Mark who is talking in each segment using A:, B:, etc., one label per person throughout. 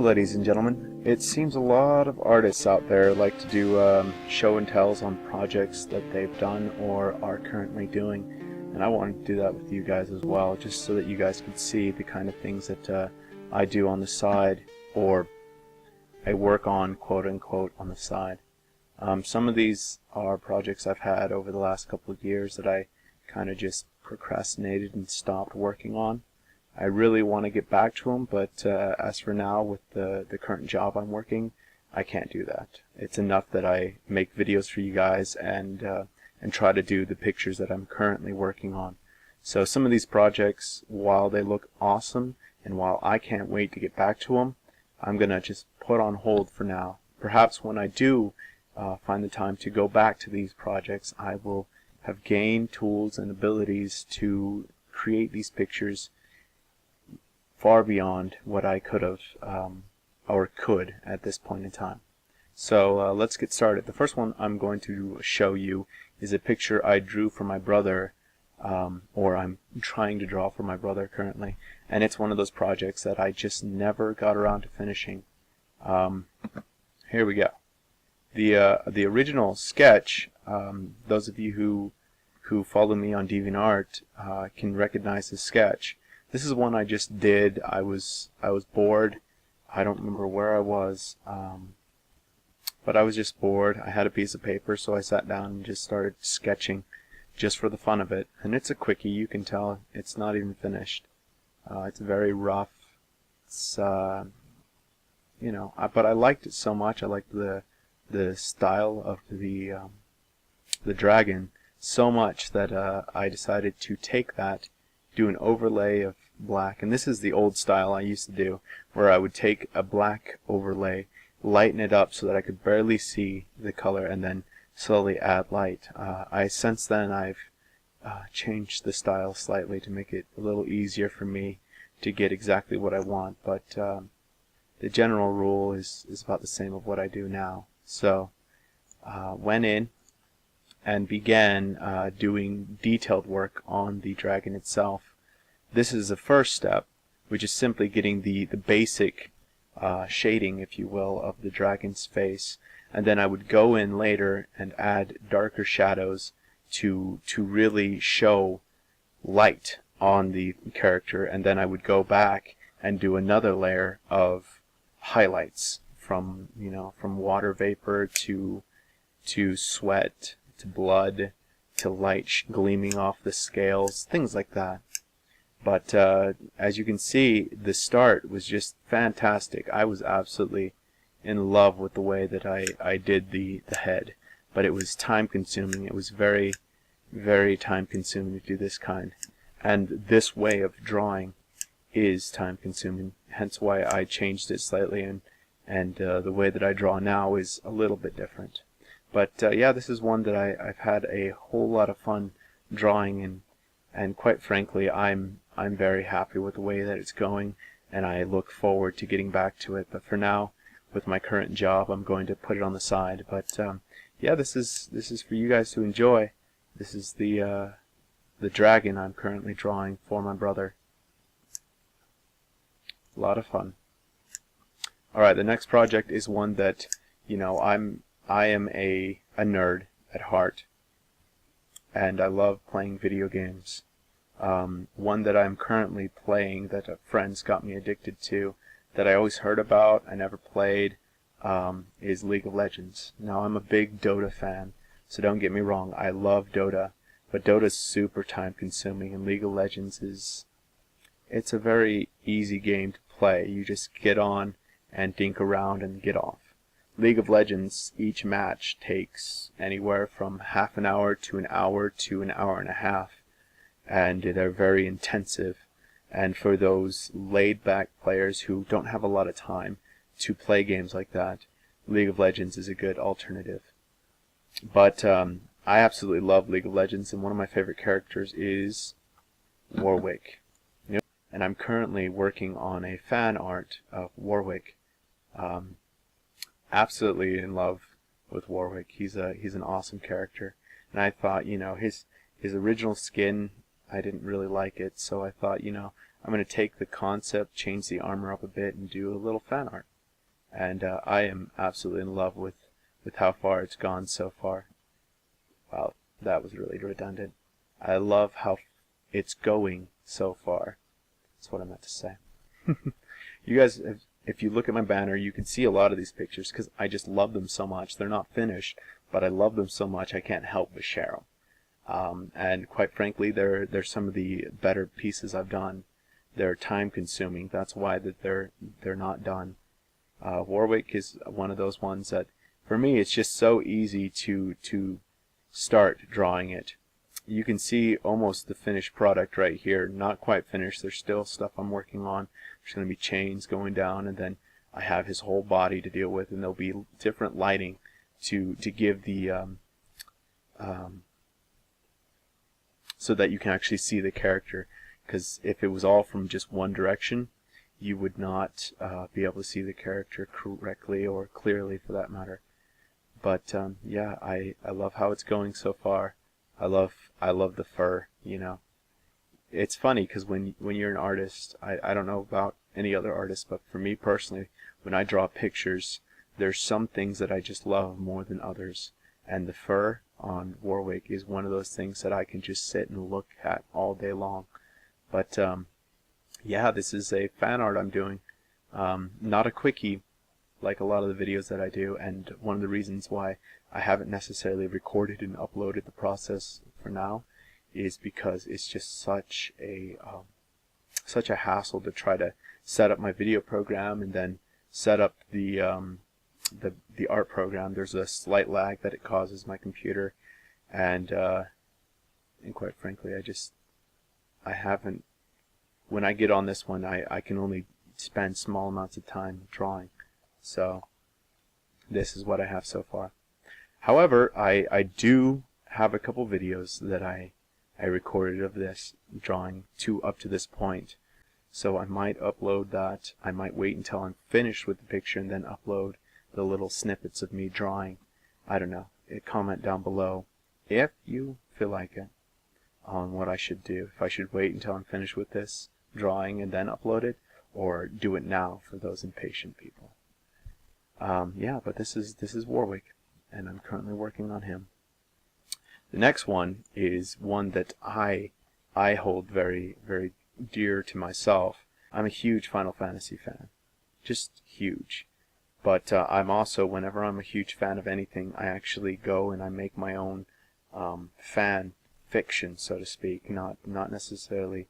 A: ladies and gentlemen. It seems a lot of artists out there like to do show and tells on projects that they've done or are currently doing, and I wanted to do that with you guys as well, just so that you guys could see the kind of things that I do on the side, or I work on, quote unquote, on the side. Some of these are projects I've had over the last couple of years that I kind of just procrastinated and stopped working on. I really want to get back to them, but as for now, with the current job I'm working, I can't do that. It's enough that I make videos for you guys and try to do the pictures that I'm currently working on. So some of these projects, while they look awesome and while I can't wait to get back to them, I'm gonna just put on hold for now. Perhaps when I do find the time to go back to these projects, I will have gained tools and abilities to create these pictures far beyond what I could have or could at this point in time. So let's get started. The first one I'm going to show you is a picture I drew for my brother, or I'm trying to draw for my brother currently, and it's one of those projects that I just never got around to finishing. Here we go. The original sketch, those of you who follow me on DeviantArt can recognize the sketch. This is one I just did. I was bored. I don't remember where I was, but I was just bored. I had a piece of paper, so I sat down and just started sketching, just for the fun of it. And it's a quickie. You can tell it's not even finished. It's very rough. It's you know, but I liked it so much. I liked the style of the dragon so much that I decided to take that, do an overlay of black, and this is the old style I used to do, where I would take a black overlay, lighten it up so that I could barely see the color, and then slowly add light. Since then I've changed the style slightly to make it a little easier for me to get exactly what I want, but the general rule is about the same of what I do now. So went in and began doing detailed work on the dragon itself. This is the first step, which is simply getting the basic shading, if you will, of the dragon's face, and then I would go in later and add darker shadows to really show light on the character, and then I would go back and do another layer of highlights from water vapor to sweat to blood to light gleaming off the scales, things like that. But as you can see, the start was just fantastic. I was absolutely in love with the way that I did the head, but it was time consuming. It was very, very time consuming to do this kind, and this way of drawing is time consuming, hence why I changed it slightly, and the way that I draw now is a little bit different. But yeah, this is one that I've had a whole lot of fun drawing, and quite frankly, I'm very happy with the way that it's going, and I look forward to getting back to it. But for now, with my current job, I'm going to put it on the side. But yeah, this is for you guys to enjoy. This is the dragon I'm currently drawing for my brother. A lot of fun. All right, the next project is one that, you know, I am a nerd at heart, and I love playing video games. One that I'm currently playing that friends got me addicted to, that I always heard about, I never played, is League of Legends. Now, I'm a big Dota fan, so don't get me wrong, I love Dota, but Dota's super time consuming, and League of Legends it's a very easy game to play. You just get on and dink around and get off. League of Legends, each match takes anywhere from half an hour to an hour and a half, and they're very intensive. And for those laid-back players who don't have a lot of time to play games like that, League of Legends is a good alternative. But I absolutely love League of Legends, and one of my favorite characters is Warwick. And I'm currently working on a fan art of Warwick. Absolutely in love with Warwick. He's an awesome character, and I thought, you know, his original skin, I didn't really like it, so I thought, you know, I'm going to take the concept, change the armor up a bit, and do a little fan art. and I am absolutely in love with how far it's gone so far. Wow, that was really redundant. I love how it's going so far. That's what I meant to say. You guys, if you look at my banner, you can see a lot of these pictures because I just love them so much. They're not finished, but I love them so much I can't help but share them. And quite frankly, they're some of the better pieces I've done. They're time consuming. That's why that they're not done. Warwick is one of those ones that, for me, it's just so easy to start drawing it. You can see almost the finished product right here. Not quite finished. There's still stuff I'm working on. There's going to be chains going down, and then I have his whole body to deal with, and there'll be different lighting to give the so that you can actually see the character. Because if it was all from just one direction, you would not be able to see the character correctly or clearly, for that matter. But yeah, I love how it's going so far. I love the fur, you know. It's funny because when you're an artist, I don't know about any other artist, but for me personally, when I draw pictures, there's some things that I just love more than others. And the fur on Warwick is one of those things that I can just sit and look at all day long. But yeah, this is a fan art I'm doing. Not a quickie like a lot of the videos that I do, and one of the reasons why I haven't necessarily recorded and uploaded the process for now is because it's just such a hassle to try to set up my video program and then set up the art program. There's a slight lag that it causes my computer, and quite frankly, I haven't. When I get on this one, I can only spend small amounts of time drawing. So this is what I have so far. However, I do have a couple videos that I recorded of this drawing up to this point. So I might upload that. I might wait until I'm finished with the picture and then upload the little snippets of me drawing. I don't know. Comment down below if you feel like it on what I should do. If I should wait until I'm finished with this drawing and then upload it, or do it now for those impatient people. Yeah, but this is Warwick, and I'm currently working on him. The next one is one that I hold very, very dear to myself. I'm a huge Final Fantasy fan, just huge. But I'm also, whenever I'm a huge fan of anything, I actually go and I make my own fan fiction, so to speak. Not necessarily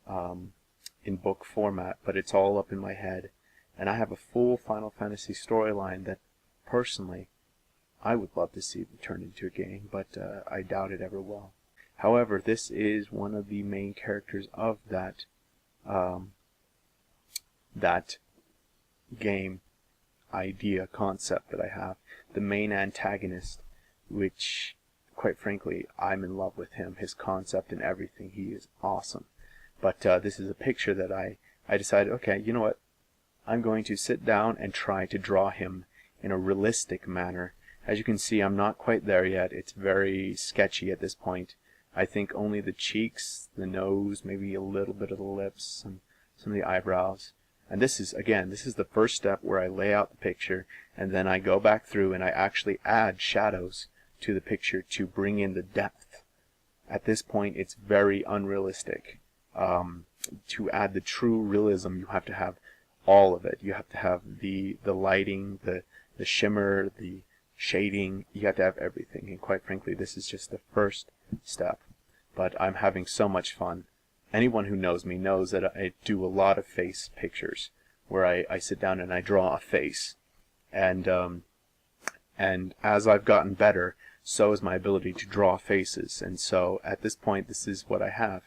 A: in book format, but it's all up in my head. And I have a full Final Fantasy storyline that, personally, I would love to see turned into a game, but I doubt it ever will. However, this is one of the main characters of that game idea, concept that I have. The main antagonist, which, quite frankly, I'm in love with him, his concept and everything. He is awesome. But this is a picture that I decided, okay, you know what? I'm going to sit down and try to draw him in a realistic manner. As you can see, I'm not quite there yet. It's very sketchy at this point. I think only the cheeks, the nose, maybe a little bit of the lips, and some of the eyebrows. And this is, again, this is the first step where I lay out the picture, and then I go back through and I actually add shadows to the picture to bring in the depth. At this point, it's very unrealistic. To add the true realism, you have to have all of it. You have to have the lighting, the shimmer, the shading. You have to have everything. And quite frankly, this is just the first step. But I'm having so much fun. Anyone who knows me knows that I do a lot of face pictures where I sit down and I draw a face. And as I've gotten better, so is my ability to draw faces. And so at this point, this is what I have.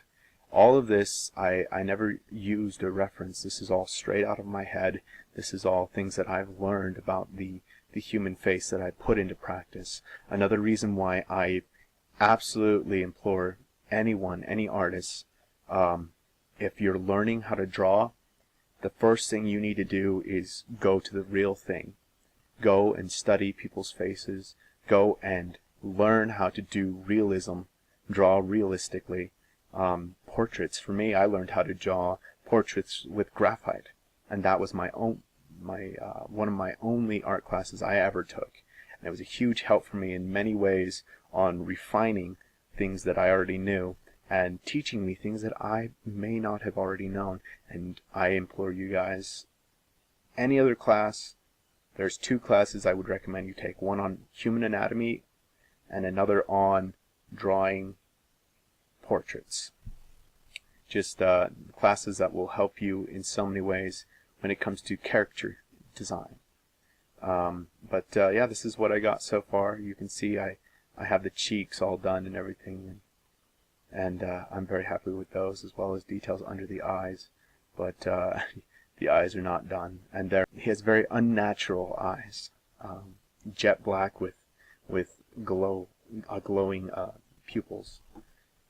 A: All of this, I never used a reference. This is all straight out of my head. This is all things that I've learned about the human face that I put into practice. Another reason why I absolutely implore anyone, any artist, if you're learning how to draw, the first thing you need to do is go to the real thing. Go and study people's faces. Go and learn how to do realism, draw realistically. Portraits, for me, I learned how to draw portraits with graphite, and that was my one of my only art classes I ever took, and it was a huge help for me in many ways on refining things that I already knew and teaching me things that I may not have already known. And I implore you guys, any other class, there's 2 classes I would recommend you take, one on human anatomy and another on drawing portraits. Just classes that will help you in so many ways when it comes to character design. Yeah, this is what I got so far. You can see I have the cheeks all done and everything, and I'm very happy with those, as well as details under the eyes. But the eyes are not done, and he has very unnatural eyes, jet black with glowing pupils.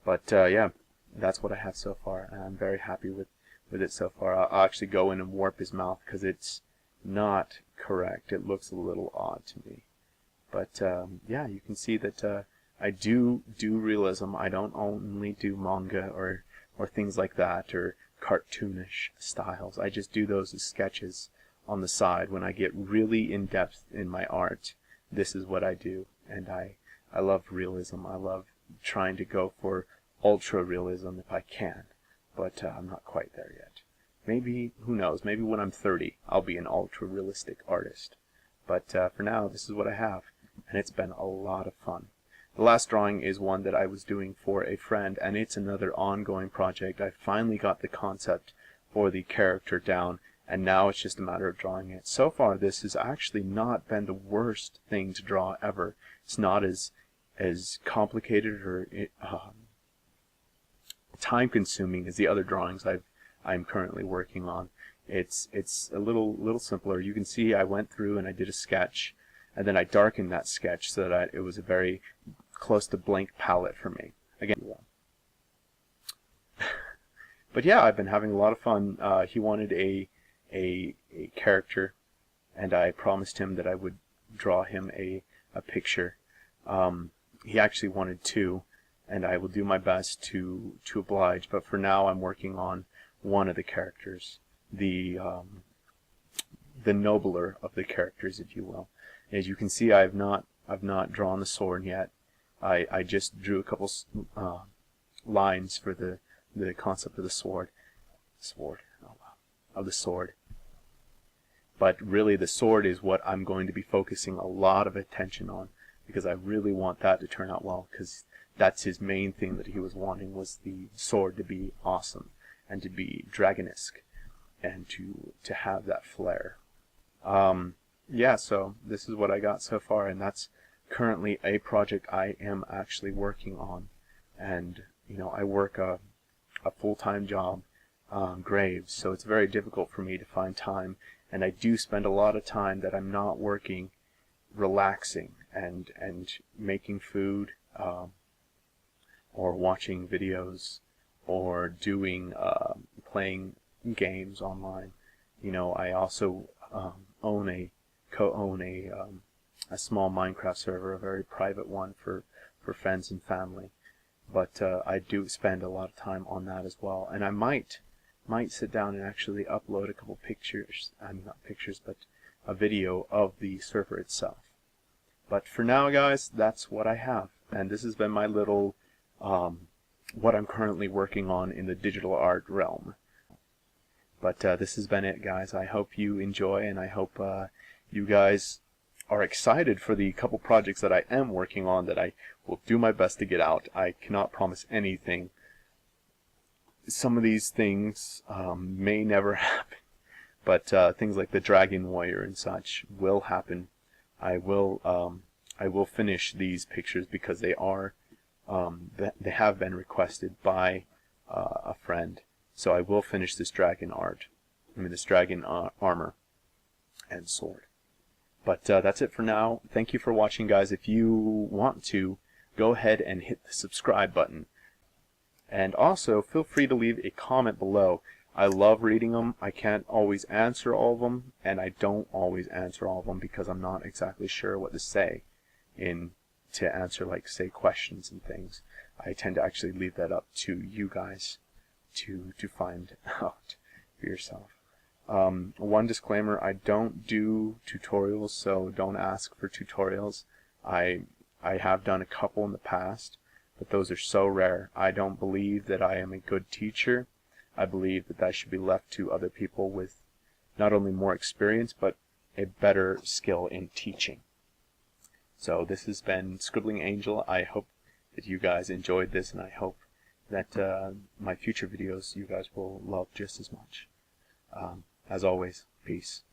A: But yeah, that's what I have so far, and I'm very happy with it so far. I'll actually go in and warp his mouth because it's not correct. It looks a little odd to me. But yeah, you can see that I do realism. I don't only do manga or things like that, or cartoonish styles. I just do those as sketches on the side. When I get really in depth in my art, this is what I do. And I love realism. I love trying to go for ultra realism if I can, but I'm not quite there yet. Maybe, who knows, maybe when I'm 30 I'll be an ultra realistic artist. But for now, this is what I have, and it's been a lot of fun. The last drawing is one that I was doing for a friend, and it's another ongoing project. I finally got the concept for the character down, and now it's just a matter of drawing it. So far, this has actually not been the worst thing to draw ever. It's not as complicated or time-consuming as the other drawings I'm currently working on. It's a little simpler. You can see I went through and I did a sketch, and then I darkened that sketch so that it was a very close to blank palette for me. Again, but yeah, I've been having a lot of fun. He wanted a character, and I promised him that I would draw him a picture. He actually wanted 2, and I will do my best to oblige. But for now, I'm working on one of the characters, the nobler of the characters, if you will. As you can see, I've not drawn the sword yet. I just drew a couple lines for the concept of the sword. Of the sword. But really, the sword is what I'm going to be focusing a lot of attention on, because I really want that to turn out well, because that's his main thing that he was wanting, was the sword to be awesome and to be dragonesque and to have that flair. Yeah, so this is what I got so far, and that's currently a project I am actually working on. And you know, I work a full-time job, Graves, so it's very difficult for me to find time, and I do spend a lot of time that I'm not working relaxing and making food, or watching videos, or doing playing games online. You know, I also co-own a small Minecraft server, a very private one for friends and family. But I do spend a lot of time on that as well, and I might sit down and actually upload a couple pictures. I mean, not pictures, but a video of the server itself. But for now, guys, that's what I have, and this has been my little what I'm currently working on in the digital art realm. But this has been it, guys. I hope you enjoy, and I hope you guys are excited for the couple projects that I am working on, that I will do my best to get out. I cannot promise anything. Some of these things may never happen, but things like the Dragon Warrior and such will happen. I will finish these pictures because they have been requested by a friend. So I will finish this dragon this dragon armor and sword. But that's it for now. Thank you for watching, guys. If you want to, go ahead and hit the subscribe button. And also, feel free to leave a comment below. I love reading them. I can't always answer all of them, and I don't always answer all of them because I'm not exactly sure what to say to answer, like, say, questions and things. I tend to actually leave that up to you guys to find out for yourself. One disclaimer, I don't do tutorials, so don't ask for tutorials. I have done a couple in the past, but those are so rare. I don't believe that I am a good teacher. I believe that that should be left to other people with not only more experience, but a better skill in teaching. So this has been Scribbling Angel. I hope that you guys enjoyed this, and I hope that my future videos you guys will love just as much. As always, peace.